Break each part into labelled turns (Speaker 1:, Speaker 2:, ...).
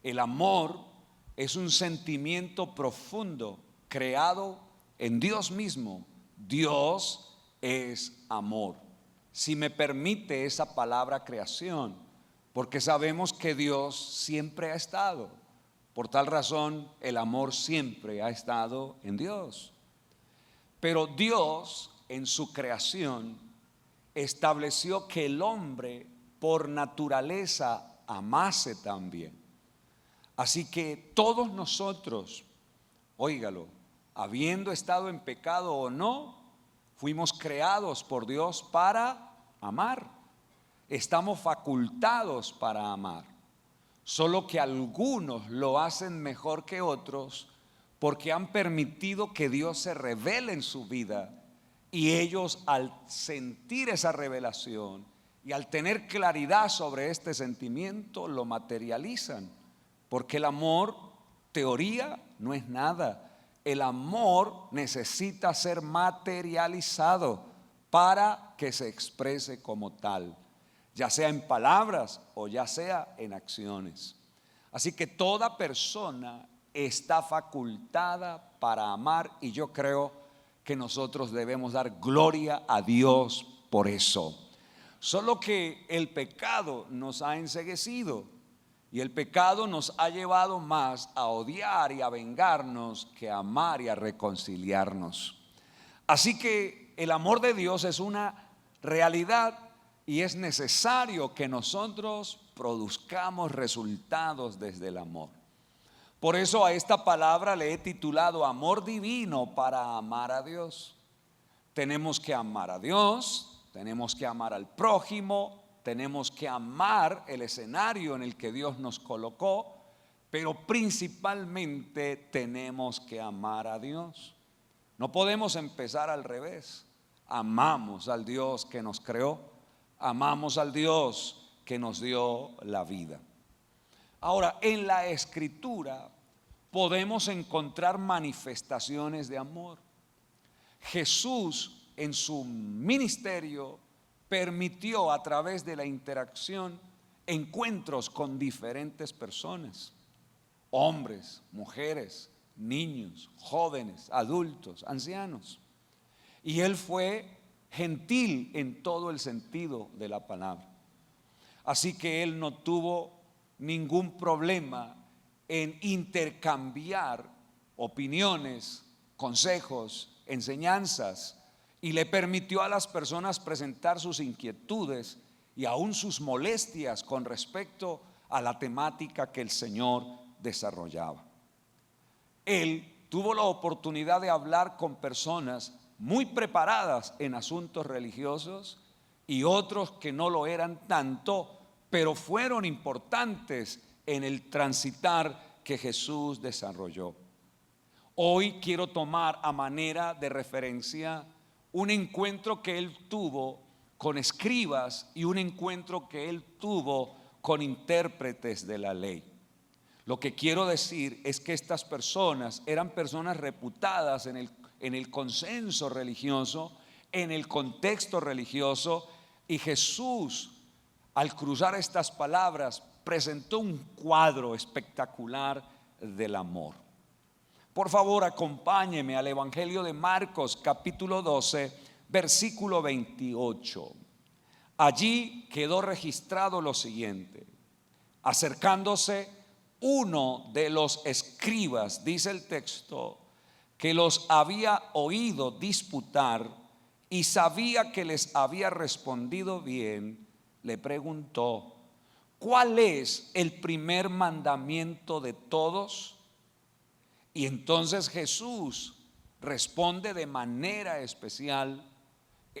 Speaker 1: El amor es un sentimiento profundo creado en Dios mismo. Dios es amor. Si me permite esa palabra creación, porque sabemos que Dios siempre ha estado. Por tal razón, el amor siempre ha estado en Dios. Pero Dios, en su creación, estableció que el hombre por naturaleza amase también. Así que todos nosotros, óigalo, habiendo estado en pecado o no, fuimos creados por Dios para amar. Estamos facultados para amar. Solo que algunos lo hacen mejor que otros porque han permitido que Dios se revele en su vida, y ellos, al sentir esa revelación y al tener claridad sobre este sentimiento, lo materializan. Porque el amor, teoría, no es nada. El amor necesita ser materializado para que se exprese como tal, ya sea en palabras o ya sea en acciones. Así que toda persona está facultada para amar, y yo creo que nosotros debemos dar gloria a Dios por eso. Solo que el pecado nos ha enceguecido, y el pecado nos ha llevado más a odiar y a vengarnos que a amar y a reconciliarnos. Así que el amor de Dios es una realidad, y es necesario que nosotros produzcamos resultados desde el amor. Por eso a esta palabra le he titulado amor divino para amar a Dios. Tenemos que amar a Dios, tenemos que amar al prójimo, tenemos que amar el escenario en el que Dios nos colocó, pero principalmente tenemos que amar a Dios. No podemos empezar al revés. Amamos al Dios que nos creó, amamos al Dios que nos dio la vida. Ahora, en la Escritura podemos encontrar manifestaciones de amor. Jesús, en su ministerio, permitió a través de la interacción encuentros con diferentes personas: hombres, mujeres, niños, jóvenes, adultos, ancianos. Y Él fue gentil en todo el sentido de la palabra. Así que Él no tuvo ningún problema en intercambiar opiniones, consejos, enseñanzas, y le permitió a las personas presentar sus inquietudes y aún sus molestias con respecto a la temática que el Señor desarrollaba. Él tuvo la oportunidad de hablar con personas muy preparadas en asuntos religiosos y otros que no lo eran tanto, pero fueron importantes en el transitar que Jesús desarrolló. Hoy quiero tomar a manera de referencia un encuentro que Él tuvo con escribas y un encuentro que Él tuvo con intérpretes de la ley. Lo que quiero decir es que estas personas eran personas reputadas en el consenso religioso, en el contexto religioso, y Jesús, al cruzar estas palabras, presentó un cuadro espectacular del amor. Por favor, acompáñeme al Evangelio de Marcos, capítulo 12, versículo 28. Allí quedó registrado lo siguiente: acercándose uno de los escribas, dice el texto, que los había oído disputar y sabía que les había respondido bien, le preguntó: ¿cuál es el primer mandamiento de todos? Y entonces Jesús responde de manera especial,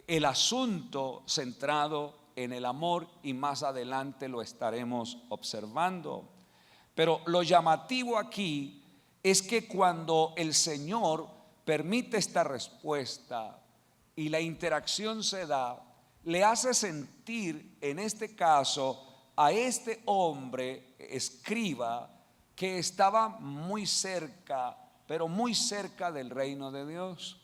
Speaker 1: el asunto centrado en el amor, y más adelante lo estaremos observando. Pero lo llamativo aquí es que cuando el Señor permite esta respuesta y la interacción se da, le hace sentir en este caso a este hombre escriba que estaba muy cerca, pero muy cerca del reino de Dios.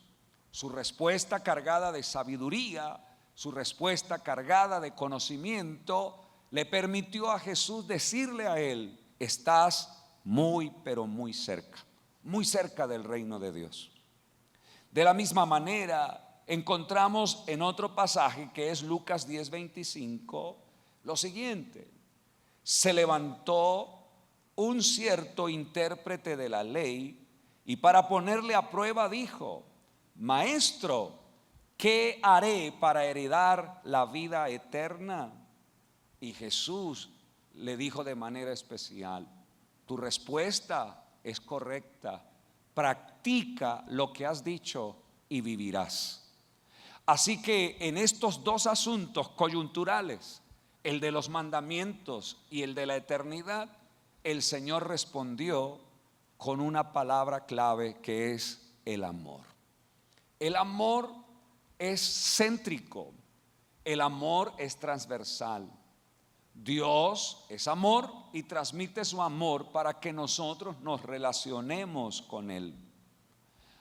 Speaker 1: Su respuesta cargada de sabiduría, su respuesta cargada de conocimiento, le permitió a Jesús decirle a él estás muy, pero muy cerca del reino de Dios. De la misma manera, encontramos en otro pasaje que es Lucas 10:25 lo siguiente: se levantó un cierto intérprete de la ley y para ponerle a prueba dijo: Maestro, ¿qué haré para heredar la vida eterna? Y Jesús le dijo de manera especial: tu respuesta es correcta, practica lo que has dicho y vivirás. Así que en estos dos asuntos coyunturales, el de los mandamientos y el de la eternidad, el Señor respondió con una palabra clave que es el amor. El amor es céntrico, el amor es transversal. Dios es amor y transmite su amor para que nosotros nos relacionemos con Él.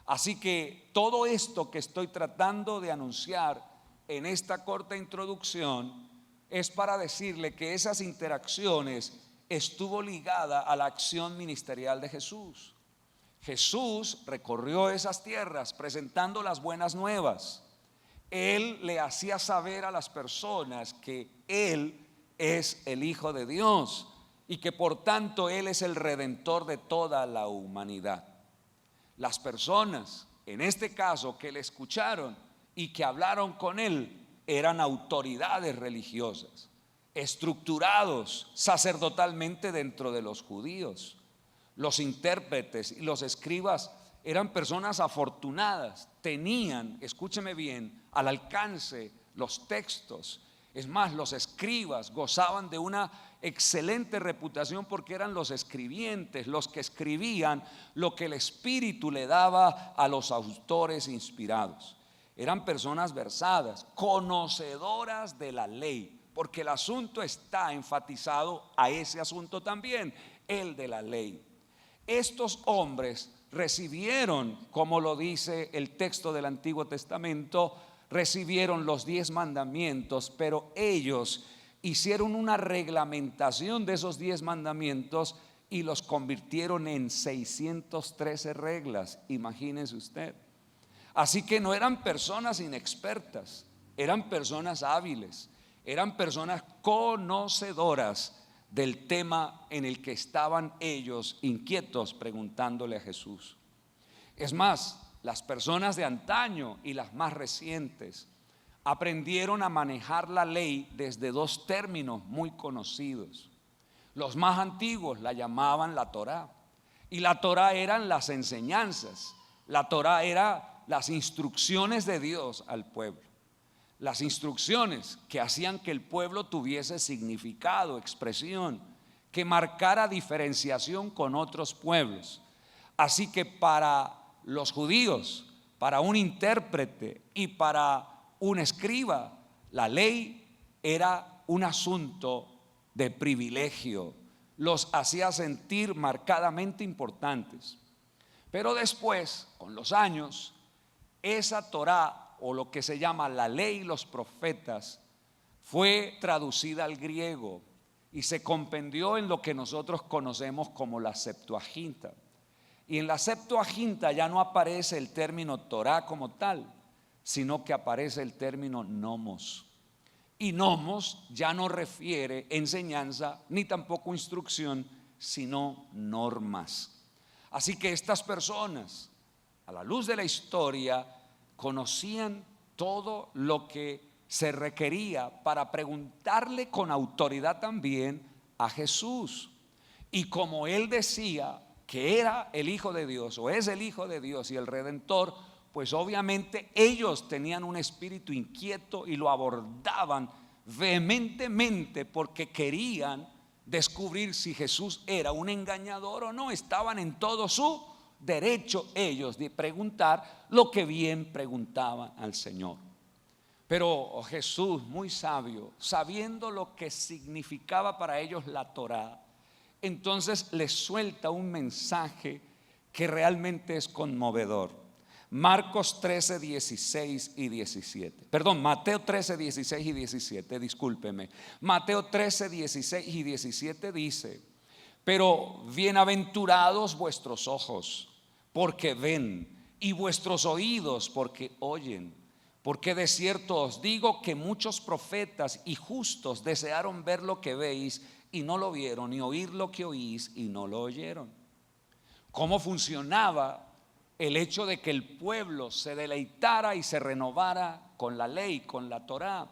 Speaker 1: Así que todo esto que estoy tratando de anunciar en esta corta introducción es para decirle que esas interacciones estuvo ligada a la acción ministerial de Jesús. Jesús recorrió esas tierras presentando las buenas nuevas. Él le hacía saber a las personas que Él es el Hijo de Dios y que por tanto Él es el Redentor de toda la humanidad. Las personas, en este caso, que le escucharon y que hablaron con Él, eran autoridades religiosas, estructurados sacerdotalmente dentro de los judíos. Los intérpretes y los escribas eran personas afortunadas, tenían, escúcheme bien, al alcance los textos. Es más, los escribas gozaban de una excelente reputación porque eran los escribientes, los que escribían lo que el Espíritu le daba a los autores inspirados. Eran personas versadas, conocedoras de la ley, porque el asunto está enfatizado a ese asunto también, el de la ley. Estos hombres recibieron, como lo dice el texto del Antiguo Testamento, recibieron los 10 mandamientos, pero ellos hicieron una reglamentación de esos 10 mandamientos y los convirtieron en 613 reglas, imagínese usted. Así que no eran personas inexpertas, eran personas hábiles, eran personas conocedoras del tema en el que estaban ellos inquietos preguntándole a Jesús. Es más, las personas de antaño y las más recientes aprendieron a manejar la ley desde dos términos muy conocidos. Los más antiguos la llamaban la Torá, y la Torá eran las enseñanzas, la Torá era las instrucciones de Dios al pueblo, las instrucciones que hacían que el pueblo tuviese significado, expresión, que marcara diferenciación con otros pueblos. Así que para los judíos, para un intérprete y para un escriba, la ley era un asunto de privilegio, los hacía sentir marcadamente importantes. Pero después, con los años, esa Torá, o lo que se llama la ley y los profetas, fue traducida al griego y se compendió en lo que nosotros conocemos como la Septuaginta. Y en la Septuaginta ya no aparece el término Torá como tal, sino que aparece el término nomos. Y nomos ya no refiere enseñanza ni tampoco instrucción, sino normas. Así que estas personas, a la luz de la historia, conocían todo lo que se requería para preguntarle con autoridad también a Jesús. Y como él decía que era el Hijo de Dios, o es el Hijo de Dios y el Redentor, pues obviamente ellos tenían un espíritu inquieto y lo abordaban vehementemente porque querían descubrir si Jesús era un engañador o no. Estaban en todo su derecho ellos de preguntar lo que bien preguntaban al Señor. Pero Jesús, muy sabio, sabiendo lo que significaba para ellos la Torá, entonces les suelta un mensaje que realmente es conmovedor. Marcos 13, 16 y 17. Perdón, Mateo 13, 16 y 17, discúlpeme. Mateo 13, 16 y 17 dice: Pero bienaventurados vuestros ojos, porque ven, y vuestros oídos, porque oyen. Porque de cierto os digo que muchos profetas y justos desearon ver lo que veis y no lo vieron, y oír lo que oís y no lo oyeron. ¿Cómo funcionaba el hecho de que el pueblo se deleitara y se renovara con la ley, con la Torá?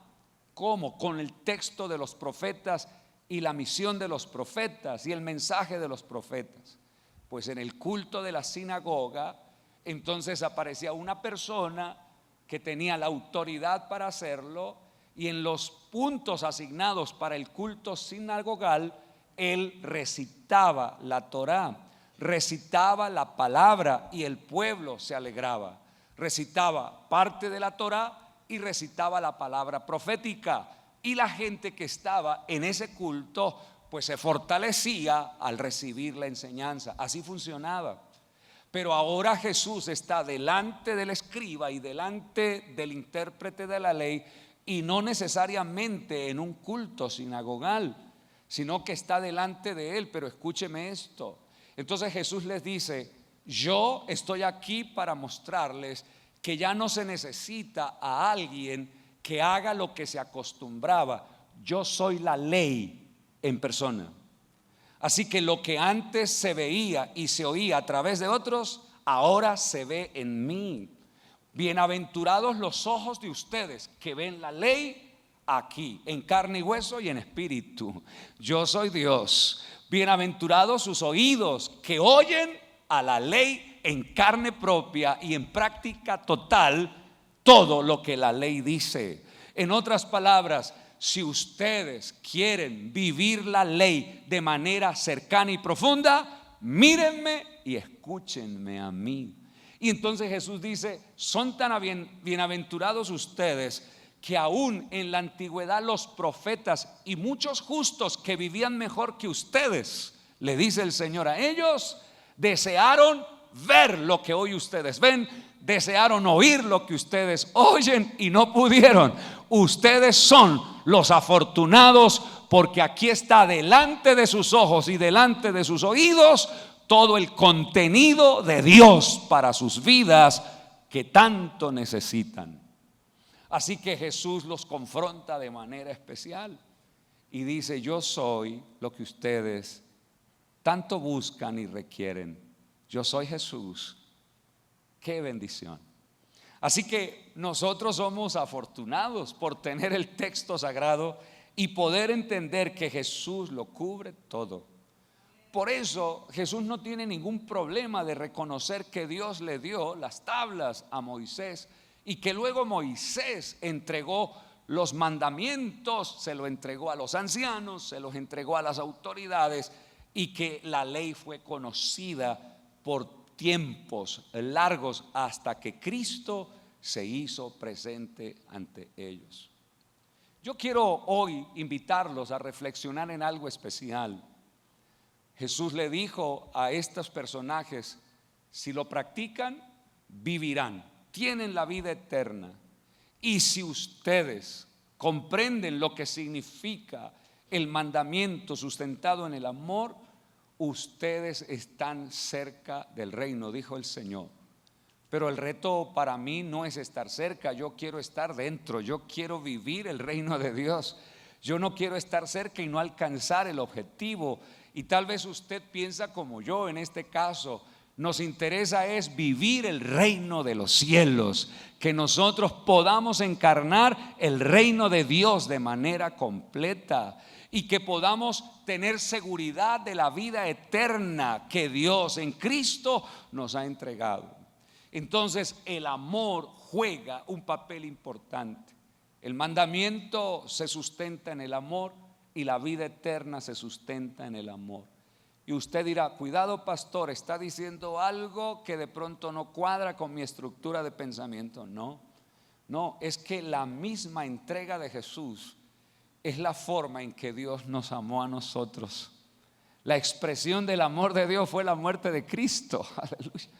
Speaker 1: ¿Cómo? Con el texto de los profetas y la misión de los profetas y el mensaje de los profetas. Pues en el culto de la sinagoga, entonces aparecía una persona que tenía la autoridad para hacerlo, y en los puntos asignados para el culto sinagogal, él recitaba la Torá, recitaba la palabra, y el pueblo se alegraba. Recitaba parte de la Torá y recitaba la palabra profética, y la gente que estaba en ese culto pues se fortalecía al recibir la enseñanza. Así funcionaba. Pero ahora Jesús está delante del escriba y delante del intérprete de la ley, y no necesariamente en un culto sinagogal, sino que está delante de él. Pero escúcheme esto. Entonces Jesús les dice: yo estoy aquí para mostrarles que ya no se necesita a alguien que haga lo que se acostumbraba. Yo soy la ley en persona. Así que lo que antes se veía y se oía a través de otros, ahora se ve en mí. Bienaventurados los ojos de ustedes que ven la ley aquí, en carne y hueso y en espíritu. Yo soy Dios. Bienaventurados sus oídos que oyen a la ley en carne propia y en práctica total todo lo que la ley dice. En otras palabras, si ustedes quieren vivir la ley de manera cercana y profunda, mírenme y escúchenme a mí. Y entonces Jesús dice: son tan bienaventurados ustedes que aún en la antigüedad los profetas y muchos justos que vivían mejor que ustedes, le dice el Señor a ellos, desearon ver lo que hoy ustedes ven, desearon oír lo que ustedes oyen y no pudieron. Ustedes son los afortunados, porque aquí está delante de sus ojos y delante de sus oídos todo el contenido de Dios para sus vidas que tanto necesitan. Así que Jesús los confronta de manera especial y dice: yo soy lo que ustedes tanto buscan y requieren. Yo soy Jesús. Qué bendición. Así que nosotros somos afortunados por tener el texto sagrado y poder entender que Jesús lo cubre todo. Por eso Jesús no tiene ningún problema de reconocer que Dios le dio las tablas a Moisés, y que luego Moisés entregó los mandamientos, se lo entregó a los ancianos, se los entregó a las autoridades, y que la ley fue conocida por tiempos largos hasta que Cristo se hizo presente ante ellos. Yo quiero hoy invitarlos a reflexionar en algo especial. Jesús le dijo a estos personajes: si lo practican, vivirán, tienen la vida eterna. Y si ustedes comprenden lo que significa el mandamiento sustentado en el amor, ustedes están cerca del reino, dijo el Señor. Pero el reto para mí no es estar cerca, yo quiero estar dentro, yo quiero vivir el reino de Dios. Yo no quiero estar cerca y no alcanzar el objetivo. Y tal vez usted piensa como yo en este caso. Nos interesa es vivir el reino de los cielos, que nosotros podamos encarnar el reino de Dios de manera completa, y que podamos tener seguridad de la vida eterna que Dios en Cristo nos ha entregado. Entonces el amor juega un papel importante. El mandamiento se sustenta en el amor y la vida eterna se sustenta en el amor. Y usted dirá: cuidado, pastor, está diciendo algo que de pronto no cuadra con mi estructura de pensamiento. No, es que la misma entrega de Jesús es la forma en que Dios nos amó a nosotros. La expresión del amor de Dios fue la muerte de Cristo. Aleluya.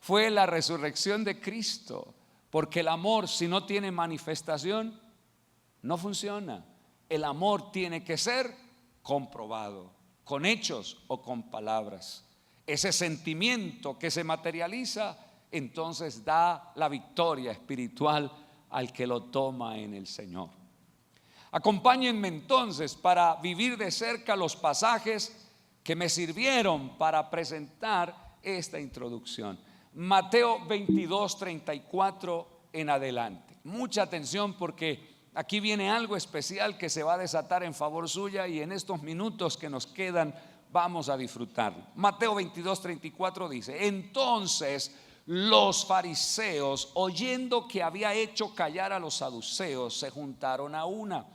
Speaker 1: Fue la resurrección de Cristo. Porque el amor, si no tiene manifestación, no funciona. El amor tiene que ser comprobado. con hechos o con palabras. Ese sentimiento que se materializa, entonces da la victoria espiritual al que lo toma en el Señor. Acompáñenme entonces para vivir de cerca los pasajes que me sirvieron para presentar esta introducción. Mateo 22, 34 en adelante. Mucha atención, porque aquí viene algo especial que se va a desatar en favor suya, y en estos minutos que nos quedan vamos a disfrutarlo. Mateo 22, 34 dice: entonces los fariseos, oyendo que había hecho callar a los saduceos, se juntaron a una.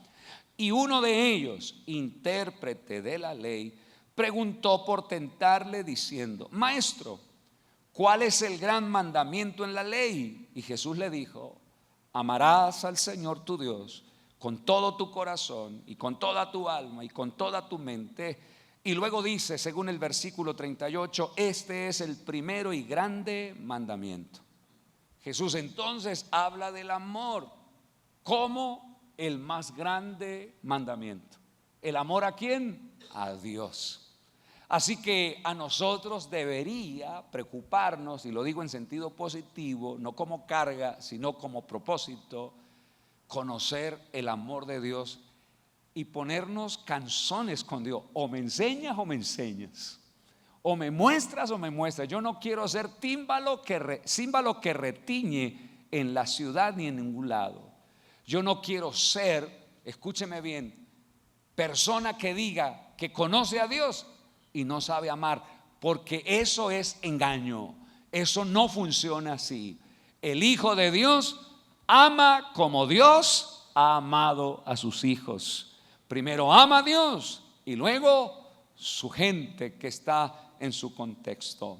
Speaker 1: Y uno de ellos, intérprete de la ley, preguntó por tentarle diciendo: Maestro, ¿cuál es el gran mandamiento en la ley? Y Jesús le dijo: amarás al Señor tu Dios con todo tu corazón y con toda tu alma y con toda tu mente. Y luego dice, según el versículo 38, este es el primero y grande mandamiento. Jesús entonces habla del amor como el más grande mandamiento. ¿El amor a quién? A Dios. Así que a nosotros debería preocuparnos, y lo digo en sentido positivo, no como carga, sino como propósito, conocer el amor de Dios y ponernos canzones con Dios. O me enseñas o me enseñas, o me muestras o me muestras. Yo no quiero ser címbalo que retiñe en la ciudad ni en ningún lado. Yo no quiero ser, escúcheme bien, persona que diga que conoce a Dios y no sabe amar, porque eso es engaño. Eso no funciona así. El Hijo de Dios ama como Dios ha amado a sus hijos. Primero ama a Dios y luego su gente que está en su contexto.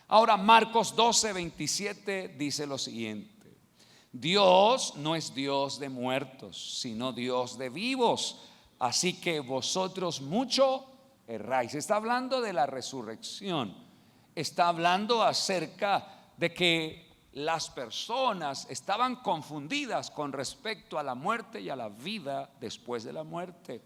Speaker 1: Ahora Marcos 12, 27 dice lo siguiente: Dios no es Dios de muertos, sino Dios de vivos. Así que vosotros mucho erráis. Está hablando de la resurrección. Está hablando acerca de que las personas estaban confundidas con respecto a la muerte y a la vida después de la muerte.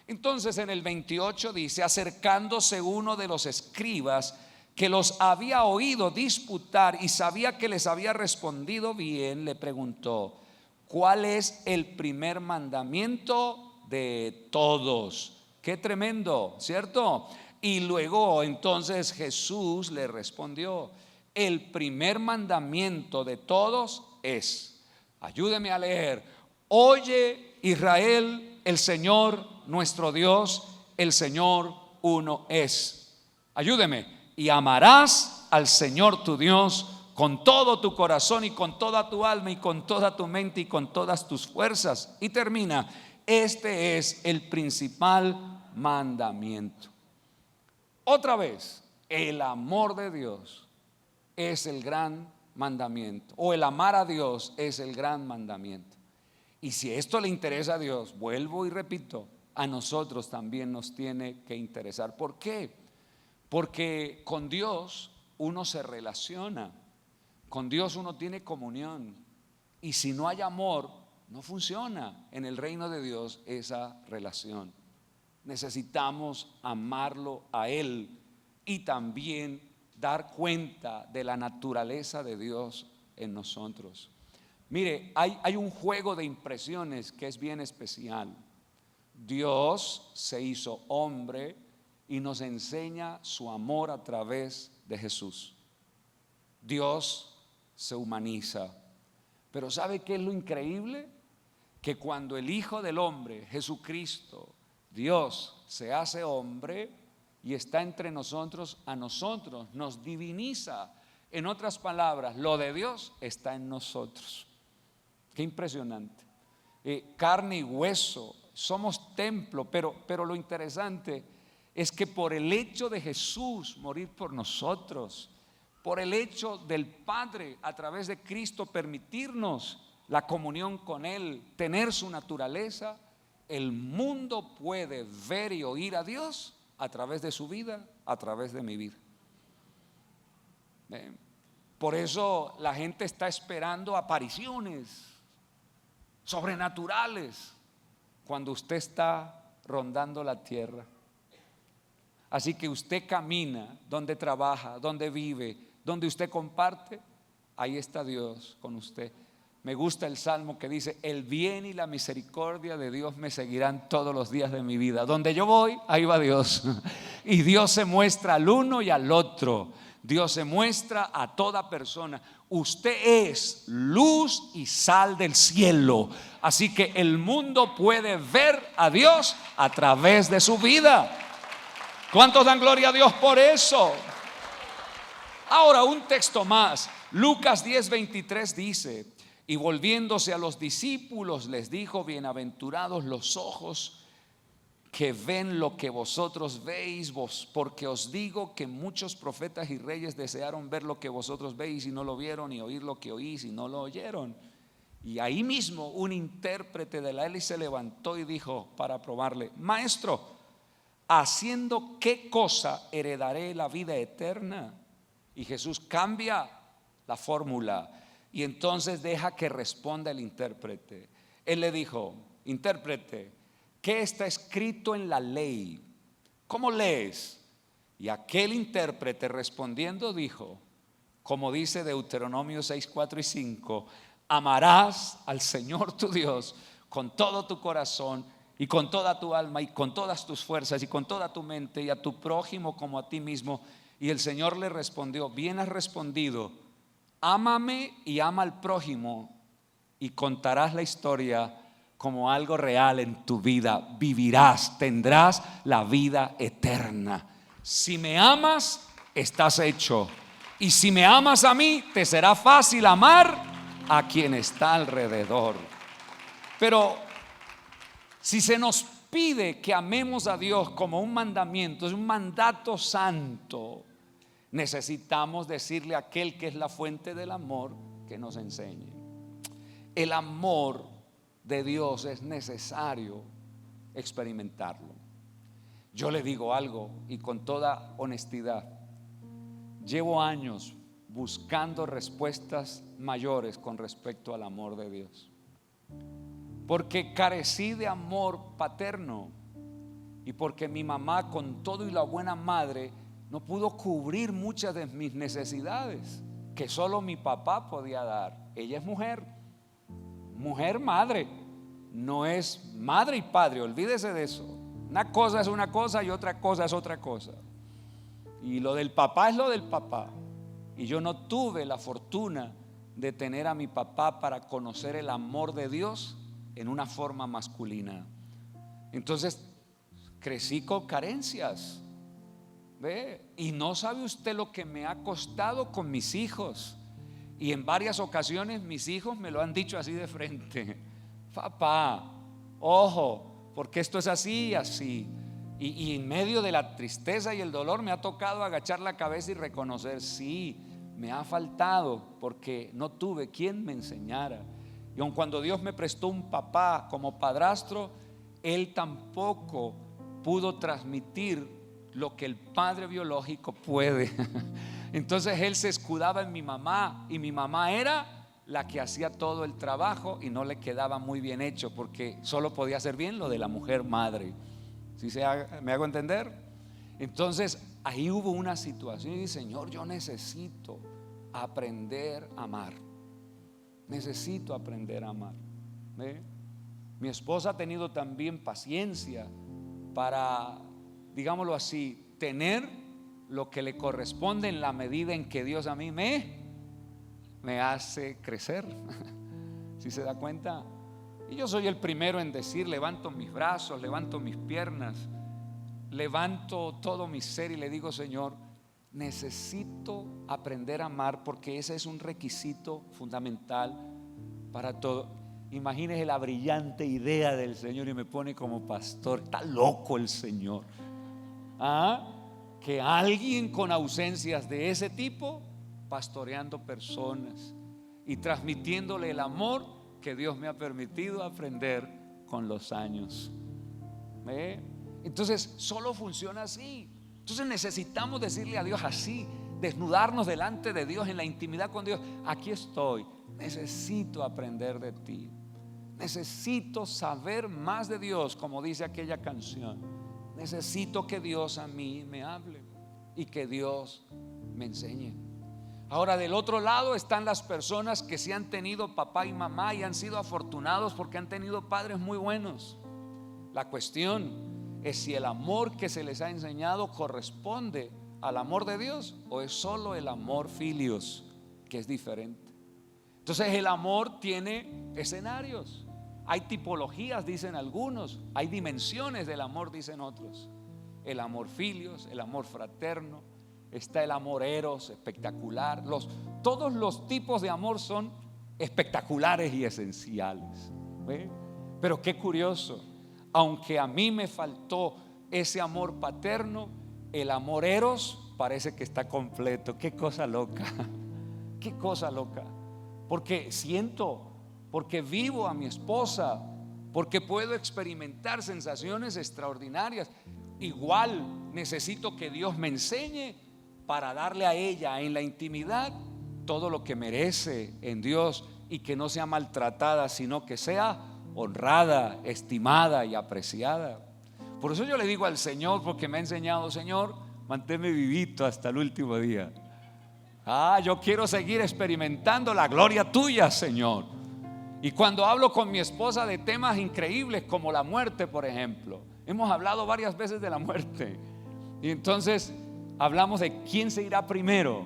Speaker 1: Entonces en el 28 dice: acercándose uno de los escribas que los había oído disputar y sabía que les había respondido bien, le preguntó: ¿cuál es el primer mandamiento de todos? Qué tremendo, ¿cierto? Y luego entonces Jesús le respondió: el primer mandamiento de todos es, ayúdeme a leer: oye Israel, el Señor nuestro Dios, el Señor uno es. Ayúdeme: y amarás al Señor tu Dios con todo tu corazón y con toda tu alma y con toda tu mente y con todas tus fuerzas. Y termina: este es el principal mandamiento. Otra vez, el amor de Dios es el gran mandamiento, o el amar a Dios es el gran mandamiento. Y si esto le interesa a Dios, vuelvo y repito, a nosotros también nos tiene que interesar. ¿Por qué? Porque con Dios uno se relaciona, con Dios uno tiene comunión, y si no hay amor, no funciona en el reino de Dios esa relación. Necesitamos amarlo a Él y también dar cuenta de la naturaleza de Dios en nosotros. Mire, hay un juego de impresiones que es bien especial. Dios se hizo hombre y nos enseña su amor a través de Jesús. Dios se humaniza. Pero ¿sabe qué es lo increíble? Que cuando el Hijo del Hombre, Jesucristo, Dios, se hace hombre y está entre nosotros, a nosotros nos diviniza. En otras palabras, lo de Dios está en nosotros. Qué impresionante. Carne y hueso, somos templo, pero lo interesante es que por el hecho de Jesús morir por nosotros, por el hecho del Padre a través de Cristo permitirnos la comunión con Él, tener su naturaleza, el mundo puede ver y oír a Dios a través de su vida, a través de mi vida. Por eso la gente está esperando apariciones sobrenaturales cuando usted está rondando la tierra. Así que usted camina, donde trabaja, donde vive, donde usted comparte, ahí está Dios con usted. Me gusta el salmo que dice: el bien y la misericordia de Dios me seguirán todos los días de mi vida. Donde yo voy, ahí va Dios. Y Dios se muestra al uno y al otro. Dios se muestra a toda persona. Usted es luz y sal del cielo. Así que el mundo puede ver a Dios a través de su vida. ¿Cuántos dan gloria a Dios por eso? Ahora un texto más. Lucas 10:23 dice: y volviéndose a los discípulos les dijo: bienaventurados los ojos que ven lo que vosotros veis, porque os digo que muchos profetas y reyes desearon ver lo que vosotros veis y no lo vieron, y oír lo que oís y no lo oyeron. Y ahí mismo un intérprete de la ley se levantó y dijo para probarle: maestro, ¿haciendo qué cosa heredaré la vida eterna? Y Jesús cambia la fórmula y entonces deja que responda el intérprete. Él le dijo: intérprete, ¿qué está escrito en la ley? ¿Cómo lees? Y aquel intérprete respondiendo dijo, como dice Deuteronomio 6, 4 y 5: amarás al Señor tu Dios con todo tu corazón y con toda tu alma y con todas tus fuerzas y con toda tu mente, y a tu prójimo como a ti mismo. Y el Señor le respondió: bien has respondido, ámame y ama al prójimo, y contarás la historia como algo real en tu vida. Vivirás, tendrás la vida eterna. Si me amas, estás hecho. Y si me amas a mí, te será fácil amar a quien está alrededor. Pero si se nos pide que amemos a Dios como un mandamiento, es un mandato santo, necesitamos decirle a aquel que es la fuente del amor que nos enseñe. El amor de Dios es necesario experimentarlo. Yo le digo algo, y con toda honestidad, llevo años buscando respuestas mayores con respecto al amor de Dios, porque carecí de amor paterno, y porque mi mamá, con todo y la buena madre, no pudo cubrir muchas de mis necesidades que solo mi papá podía dar. Ella es mujer madre, no es madre y padre, olvídese de eso. Una cosa es una cosa y otra cosa es otra cosa. Y lo del papá es lo del papá. Y yo no tuve la fortuna de tener a mi papá para conocer el amor de Dios en una forma masculina. Entonces crecí con carencias. ¿Ve? Y no sabe usted lo que me ha costado con mis hijos. Y en varias ocasiones mis hijos me lo han dicho así de frente: papá, ojo, porque esto es así y así. Y en medio de la tristeza y el dolor me ha tocado agachar la cabeza y reconocer: sí, me ha faltado, porque no tuve quien me enseñara. Y aun cuando Dios me prestó un papá como padrastro, Él tampoco pudo transmitir lo que el padre biológico puede. Entonces Él se escudaba en mi mamá, y mi mamá era la que hacía todo el trabajo y no le quedaba muy bien hecho, porque solo podía hacer bien lo de la mujer madre. ¿Sí me hago entender? Entonces ahí hubo una situación y dije: Señor, yo necesito aprender a amar. Necesito aprender a amar. ¿Ve? Mi esposa ha tenido también paciencia para, digámoslo así, tener lo que le corresponde en la medida en que Dios a mí me hace crecer. ¿Sí se da cuenta? Y yo soy el primero en decir: levanto mis brazos, levanto mis piernas, levanto todo mi ser y le digo: Señor, necesito aprender a amar, porque ese es un requisito fundamental para todo. Imagínese la brillante idea del Señor, y me pone como pastor. Está loco el Señor, que alguien con ausencias de ese tipo pastoreando personas y transmitiéndole el amor que Dios me ha permitido aprender con los años. Entonces solo funciona así. Entonces necesitamos decirle a Dios así, desnudarnos delante de Dios en la intimidad con Dios: aquí estoy, necesito aprender de ti, necesito saber más de Dios, como dice aquella canción. Necesito que Dios a mí me hable y que Dios me enseñe. Ahora, del otro lado están las personas que sí han tenido papá y mamá y han sido afortunados porque han tenido padres muy buenos. La cuestión es si el amor que se les ha enseñado corresponde al amor de Dios o es solo el amor filios, que es diferente. Entonces el amor tiene escenarios, hay tipologías, dicen algunos, hay dimensiones del amor, dicen otros. El amor filios, el amor fraterno, está el amor eros, espectacular. Todos los tipos de amor son espectaculares y esenciales. ¿Ve? Pero qué curioso, aunque a mí me faltó ese amor paterno, el amor eros parece que está completo. Qué cosa loca, qué cosa loca. Porque siento, porque vivo a mi esposa, porque puedo experimentar sensaciones extraordinarias. Igual necesito que Dios me enseñe para darle a ella en la intimidad todo lo que merece en Dios y que no sea maltratada, sino que sea honrada, estimada y apreciada. Por eso yo le digo al Señor, porque me ha enseñado: Señor, manténme vivito hasta el último día. Yo quiero seguir experimentando la gloria tuya, Señor. Y cuando hablo con mi esposa de temas increíbles como la muerte, por ejemplo, hemos hablado varias veces de la muerte, y entonces hablamos de quién se irá primero,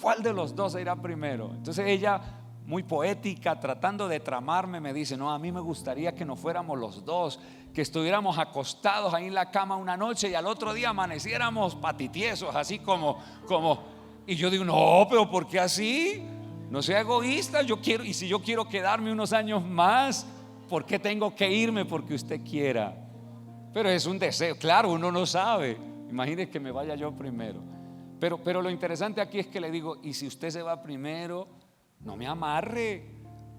Speaker 1: cuál de los dos se irá primero. Entonces ella, muy poética, tratando de tramarme, me dice: no, a mí me gustaría que no fuéramos los dos, que estuviéramos acostados ahí en la cama una noche y al otro día amaneciéramos patitiesos, así como. Y yo digo: no, pero ¿por qué así? No sea egoísta, yo quiero, y si yo quiero quedarme unos años más, ¿por qué tengo que irme porque usted quiera? Pero es un deseo, claro, uno no sabe. Imagine que me vaya yo primero. Pero lo interesante aquí es que le digo: y si usted se va primero, no me amarre,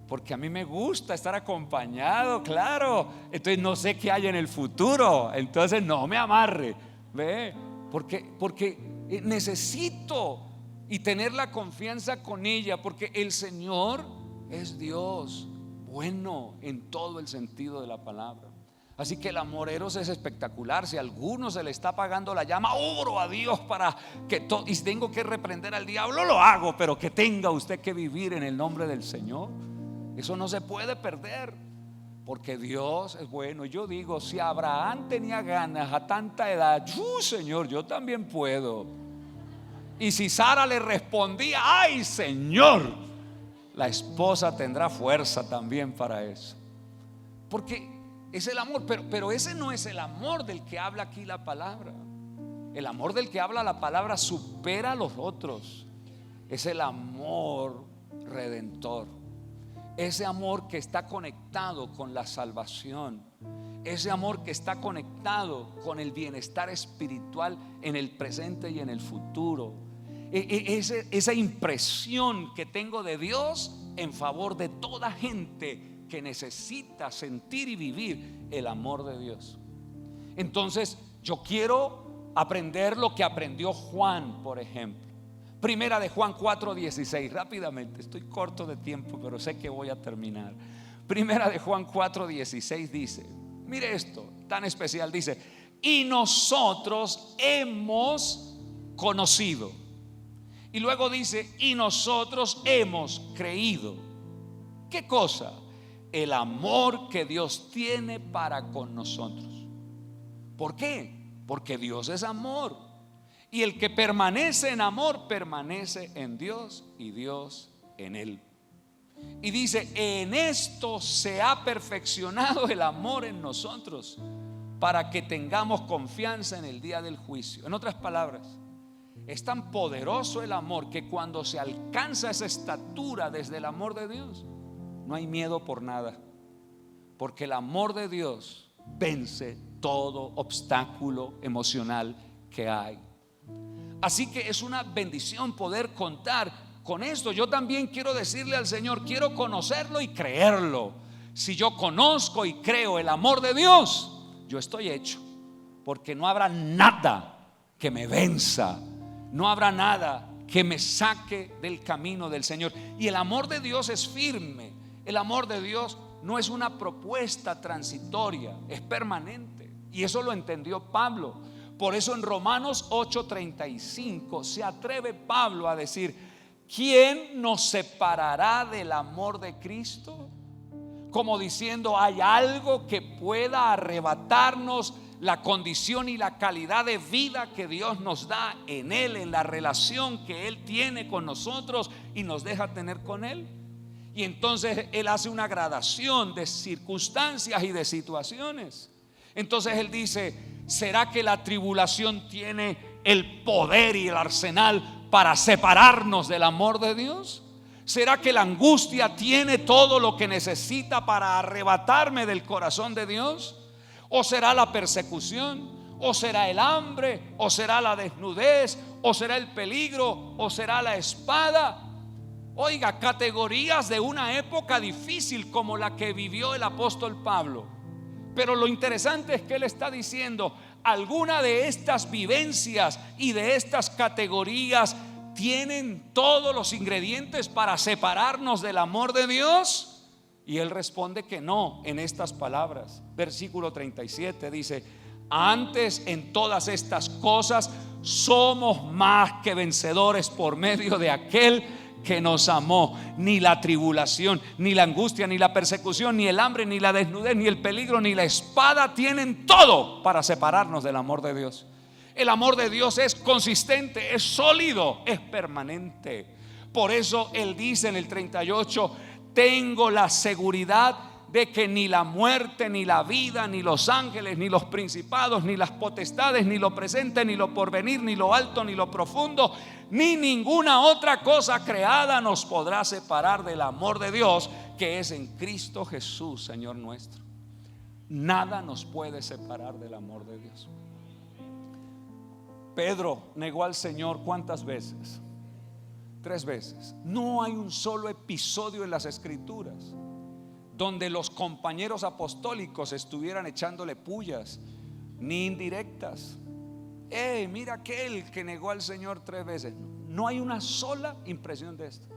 Speaker 1: porque a mí me gusta estar acompañado, claro. Entonces no sé qué hay en el futuro, entonces no me amarre. ¿Ve? Porque necesito y tener la confianza con ella, porque el Señor es Dios bueno en todo el sentido de la palabra. Así que el amor eros es espectacular. Si a alguno se le está apagando la llama, oro a Dios para que y si tengo que reprender al diablo, lo hago, pero que tenga usted que vivir en el nombre del Señor. Eso no se puede perder, porque Dios es bueno. Yo digo, si Abraham tenía ganas a tanta edad, Señor, yo también puedo. Y si Sara le respondía: ay, Señor, la esposa tendrá fuerza también para eso, porque es el amor. Pero ese no es el amor del que habla aquí la palabra. El amor del que habla la palabra supera a los otros. Es el amor redentor, ese amor que está conectado con la salvación, ese amor que está conectado con el bienestar espiritual en el presente y en el futuro. Esa impresión que tengo de Dios en favor de toda gente que necesita sentir y vivir el amor de Dios. Entonces yo quiero aprender lo que aprendió Juan, por ejemplo. Primera de Juan 4:16, rápidamente, estoy corto de tiempo, pero sé que voy a terminar. Primera de Juan 4:16 dice, mire esto tan especial, dice: y nosotros hemos conocido. Y luego dice: y nosotros hemos creído. ¿Qué cosa? El amor que Dios tiene para con nosotros. ¿Por qué? Porque Dios es amor. Y el que permanece en amor permanece en Dios y Dios en él. Y dice: en esto se ha perfeccionado el amor en nosotros, para que tengamos confianza en el día del juicio. En otras palabras, es tan poderoso el amor que cuando se alcanza esa estatura desde el amor de Dios, no hay miedo por nada, porque el amor de Dios vence todo obstáculo emocional que hay. Así que es una bendición poder contar con esto. Yo también quiero decirle al Señor: quiero conocerlo y creerlo. Si yo conozco y creo el amor de Dios, yo estoy hecho, porque no habrá nada que me venza, no habrá nada que me saque del camino del Señor. Y el amor de Dios es firme. El amor de Dios no es una propuesta transitoria, es permanente. Y eso lo entendió Pablo. Por eso en Romanos 8:35 se atreve Pablo a decir: ¿quién nos separará del amor de Cristo? Como diciendo, ¿hay algo que pueda arrebatarnos la condición y la calidad de vida que Dios nos da en Él, en la relación que Él tiene con nosotros y nos deja tener con Él? Y entonces Él hace una gradación de circunstancias y de situaciones. Entonces Él dice: ¿será que la tribulación tiene el poder y el arsenal para separarnos del amor de Dios? ¿Será que la angustia tiene todo lo que necesita para arrebatarme del corazón de Dios? ¿O será la persecución? ¿O será el hambre? ¿O será la desnudez? ¿O será el peligro? ¿O será la espada? Oiga, categorías de una época difícil como la que vivió el apóstol Pablo. Pero lo interesante es que él está diciendo: alguna de estas vivencias y de estas categorías tienen todos los ingredientes para separarnos del amor de Dios. Y él responde que no, en estas palabras. Versículo 37 dice: antes en todas estas cosas somos más que vencedores por medio de aquel que nos amó. Ni la tribulación, ni la angustia, ni la persecución, ni el hambre, ni la desnudez, ni el peligro, ni la espada tienen todo para separarnos del amor de Dios. El amor de Dios es consistente, es sólido, es permanente. Por eso Él dice en el 38: tengo la seguridad de que ni la muerte, ni la vida, ni los ángeles, ni los principados, ni las potestades, ni lo presente, ni lo porvenir, ni lo alto, ni lo profundo, ni ninguna otra cosa creada nos podrá separar del amor de Dios que es en Cristo Jesús, Señor nuestro. Nada nos puede separar del amor de Dios. Pedro negó al Señor ¿cuántas veces? 3 veces. No hay un solo episodio en las Escrituras donde los compañeros apostólicos estuvieran echándole pullas ni indirectas. Mira aquel que negó al Señor 3 veces. No hay una sola impresión de esto.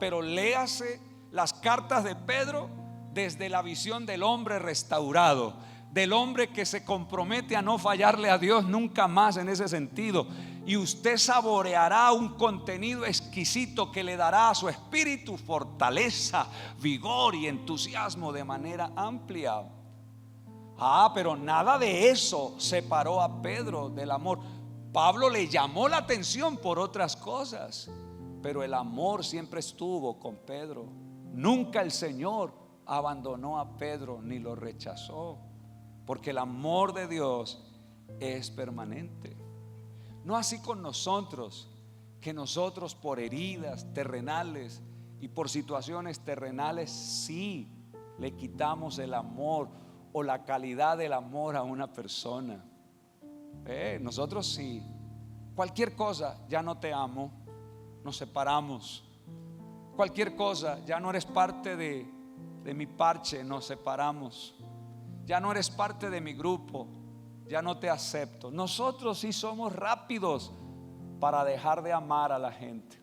Speaker 1: Pero léase las cartas de Pedro desde la visión del hombre restaurado, del hombre que se compromete a no fallarle a Dios nunca más en ese sentido. Y usted saboreará un contenido exquisito que le dará a su espíritu fortaleza, vigor y entusiasmo de manera amplia. Pero nada de eso separó a Pedro del amor. Pablo le llamó la atención por otras cosas, pero el amor siempre estuvo con Pedro. Nunca el Señor abandonó a Pedro ni lo rechazó, porque el amor de Dios es permanente. No así con nosotros, que nosotros por heridas terrenales y por situaciones terrenales sí le quitamos el amor o la calidad del amor a una persona. Nosotros sí, cualquier cosa, ya no te amo, nos separamos. Cualquier cosa, ya no eres parte de mi parche, nos separamos. Ya no eres parte de mi grupo, ya no te acepto. Nosotros sí somos rápidos para dejar de amar a la gente,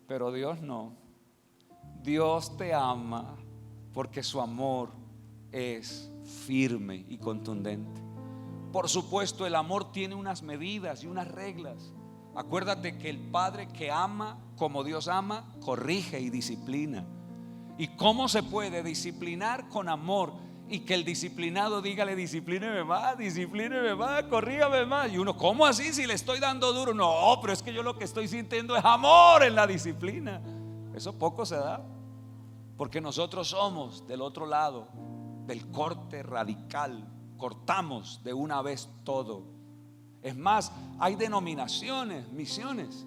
Speaker 1: pero Dios no. Dios te ama porque su amor es firme y contundente. Por supuesto, el amor tiene unas medidas y unas reglas. Acuérdate que el padre que ama como Dios ama, corrige y disciplina. ¿Y cómo se puede disciplinar con amor? Y que el disciplinado dígale: disciplíneme más, corrígame más. Y uno: ¿cómo así si le estoy dando duro? No, pero es que yo lo que estoy sintiendo es amor en la disciplina. Eso poco se da, porque nosotros somos del otro lado, del corte radical. Cortamos de una vez todo. Es más, hay denominaciones, misiones,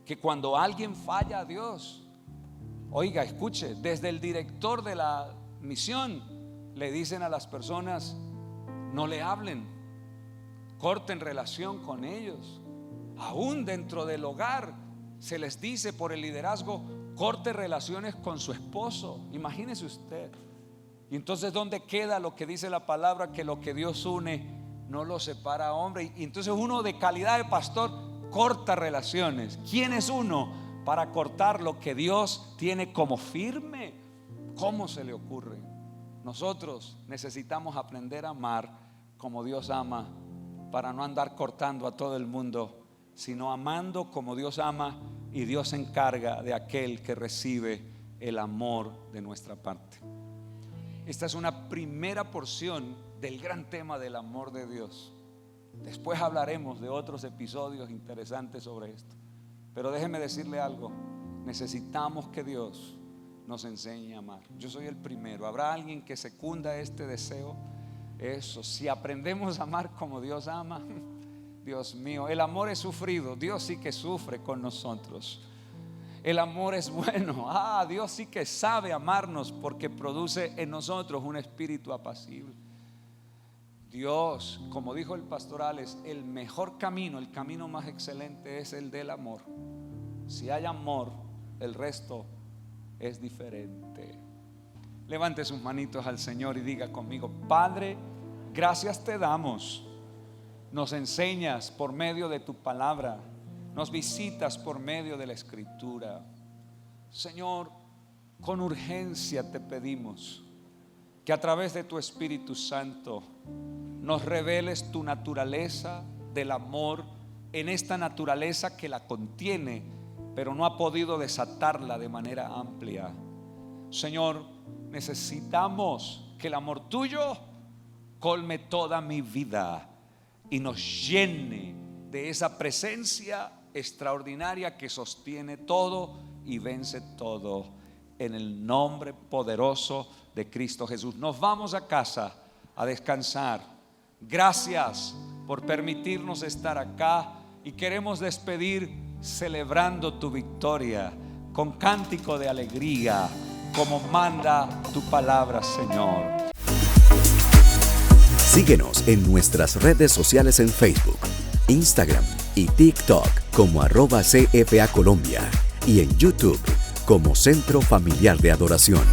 Speaker 1: que cuando alguien falla a Dios, oiga, escuche, desde el director de la misión le dicen a las personas: no le hablen, corten relación con ellos. Aún dentro del hogar se les dice por el liderazgo: corte relaciones con su esposo. Imagínese usted. Y entonces, ¿dónde queda lo que dice la palabra? Que lo que Dios une no lo separa hombre. Y entonces uno, de calidad de pastor, corta relaciones. ¿Quién es uno para cortar lo que Dios tiene como firme? ¿Cómo se le ocurre? Nosotros necesitamos aprender a amar como Dios ama, para no andar cortando a todo el mundo, sino amando como Dios ama, y Dios se encarga de aquel que recibe el amor de nuestra parte. Esta es una primera porción del gran tema del amor de Dios. Después hablaremos de otros episodios interesantes sobre esto. Pero déjeme decirle algo: necesitamos que Dios nos enseñe a amar. Yo soy el primero. ¿Habrá alguien que secunda este deseo? Eso, si aprendemos a amar como Dios ama, Dios mío, el amor es sufrido. Dios sí que sufre con nosotros. El amor es bueno. Dios sí que sabe amarnos, porque produce en nosotros un espíritu apacible. Dios, como dijo el pastor Alex, el mejor camino, el camino más excelente es el del amor. Si hay amor, el resto es diferente. Levante sus manitos al Señor y diga conmigo: Padre, gracias te damos. Nos enseñas por medio de tu palabra, nos visitas por medio de la Escritura. Señor, con urgencia te pedimos que a través de tu Espíritu Santo nos reveles tu naturaleza del amor, en esta naturaleza que la contiene, pero no ha podido desatarla de manera amplia. Señor, necesitamos que el amor tuyo colme toda mi vida y nos llene de esa presencia extraordinaria que sostiene todo y vence todo, en el nombre poderoso de Cristo Jesús. Nos vamos a casa a descansar. Gracias por permitirnos estar acá, y queremos despedir celebrando tu victoria con cántico de alegría, como manda tu palabra, Señor.
Speaker 2: Síguenos en nuestras redes sociales en Facebook, Instagram y TikTok como @CFA Colombia, y en YouTube como Centro Familiar de Adoración.